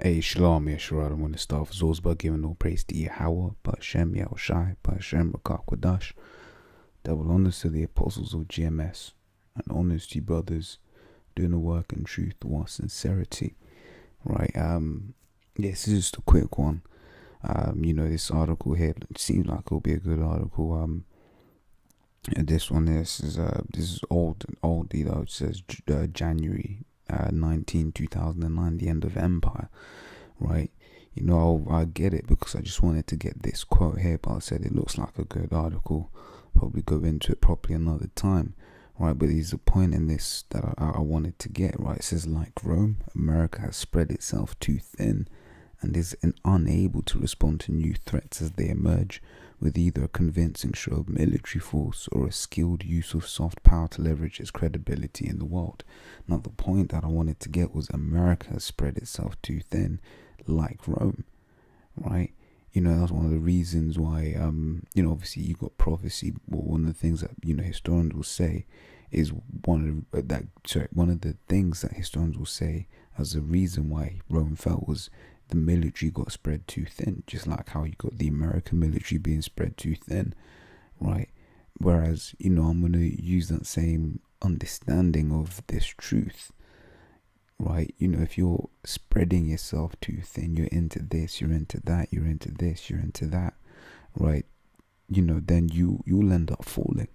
Hey, Shalom, Yeshua. I want to start with those by giving all praise to Yahweh, Ba'Shem, Yahushai, Ba'Shem, Rakakwadash. Double honors to the apostles of GMS, and honors to you brothers doing the work in truth or sincerity. Right, this is just a quick one. This article here, it seems like it'll be a good article. This one, this is old, it says January 19, 2009, the end of empire, right? I get it because I just wanted to get this quote here, but I said it looks like a good article. Probably go into it properly another time, right? But there's a point in this that I wanted to get, right? It says, like Rome, America has spread itself too thin and is unable to respond to new threats as they emerge with either a convincing show of military force or a skilled use of soft power to leverage its credibility in the world. Now, the point that I wanted to get was America has spread itself too thin, like Rome, right? That's one of the reasons why, obviously you got prophecy. Well, one of the things that, historians will say is one of the things that historians will say as the reason why Rome fell was the military got spread too thin, just like how you got the American military being spread too thin, right? Whereas, I'm going to use that same understanding of this truth, right? If you're spreading yourself too thin, you're into this, you're into that, you're into this, you're into that, right? Then you'll end up falling,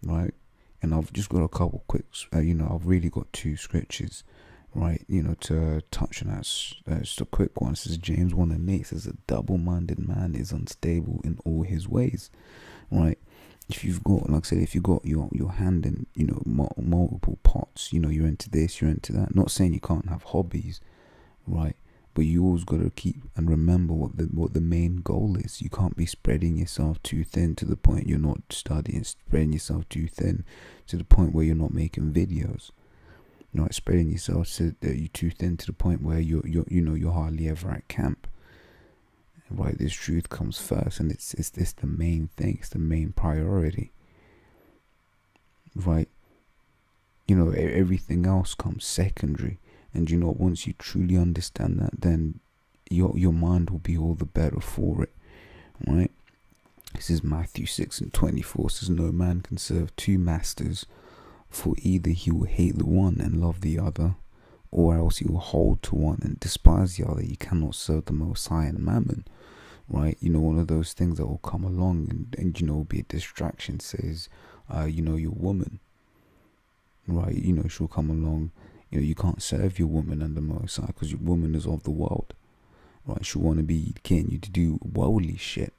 right? And I've just got a couple quick, I've really got two scriptures, right, to touch on that. Just a quick one. It says James 1:8 says, a double-minded man is unstable in all his ways, right? If you've got, like I said, if you got your hand in, multiple pots, you're into this, you're into that. Not saying you can't have hobbies, right? But you always got to keep and remember what the main goal is. You can't be spreading yourself too thin to the point you're not studying, spreading yourself too thin to the point where you're not making videos. Not spreading yourself so that you're too thin to the point where you're hardly ever at camp. Right, this truth comes first, and it's the main thing. It's the main priority. Right, everything else comes secondary. And once you truly understand that, then your mind will be all the better for it. Right. This is Matthew 6:24. Says, no man can serve two masters, for either he will hate the one and love the other, or else he will hold to one and despise the other. You cannot serve the Most High and Mammon, right? One of those things that will come along and will be a distraction. Says, your woman, right? She'll come along. You can't serve your woman and the Most High because your woman is of the world, right? She'll want to be getting you to do worldly shit.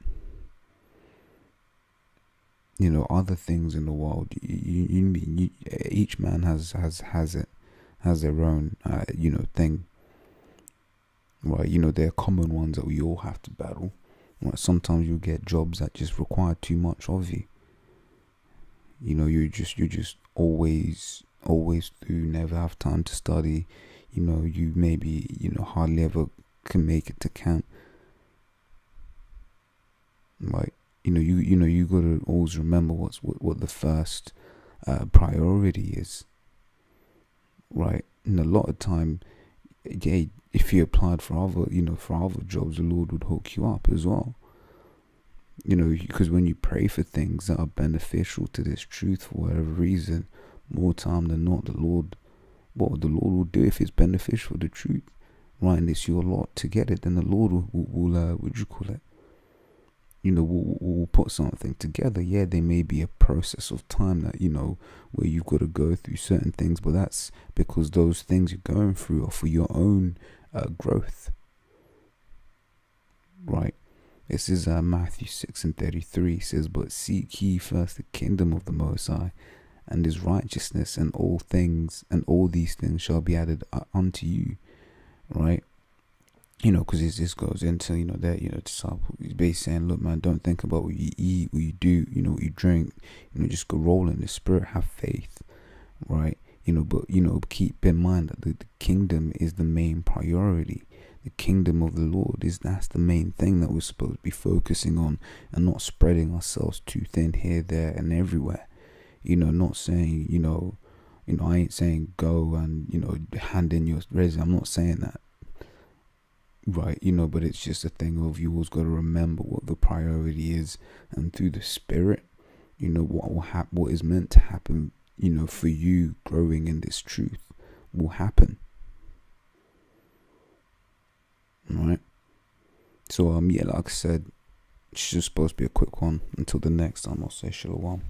Other things in the world. Each man has their own thing, right? There are common ones that we all have to battle. Right? Sometimes you get jobs that just require too much of you. You're just always through, never have time to study. You maybe hardly ever can make it to camp, right? You gotta always remember what the first priority is, right? And a lot of time, if you applied for other jobs, the Lord would hook you up as well. Because when you pray for things that are beneficial to this truth for whatever reason, more time than not, the Lord will do if it's beneficial to the truth, right? And it's your lot to get it. Then the Lord will we'll put something together. Yeah, there may be a process of time that, where you've got to go through certain things, but that's because those things you're going through are for your own growth, right? This is Matthew 6:33. Says, but seek ye first the kingdom of the Most High and his righteousness, and all these things shall be added unto you, right? Because this goes into, disciple. He's basically saying, look, man, don't think about what you eat, what you do, what you drink. Just go roll in the spirit, have faith, right? But keep in mind that the kingdom is the main priority. The kingdom of the Lord that's the main thing that we're supposed to be focusing on, and not spreading ourselves too thin here, there, and everywhere. Not saying, I ain't saying go and hand in your resume. I'm not saying that. right? You know, but it's just a thing of you always got to remember what the priority is, and through the Spirit, you know, what is meant to happen, you know, for you growing in this truth will happen. Right? So yeah, like I said, it's just supposed to be a quick one. Until the next time, I'll say shalom.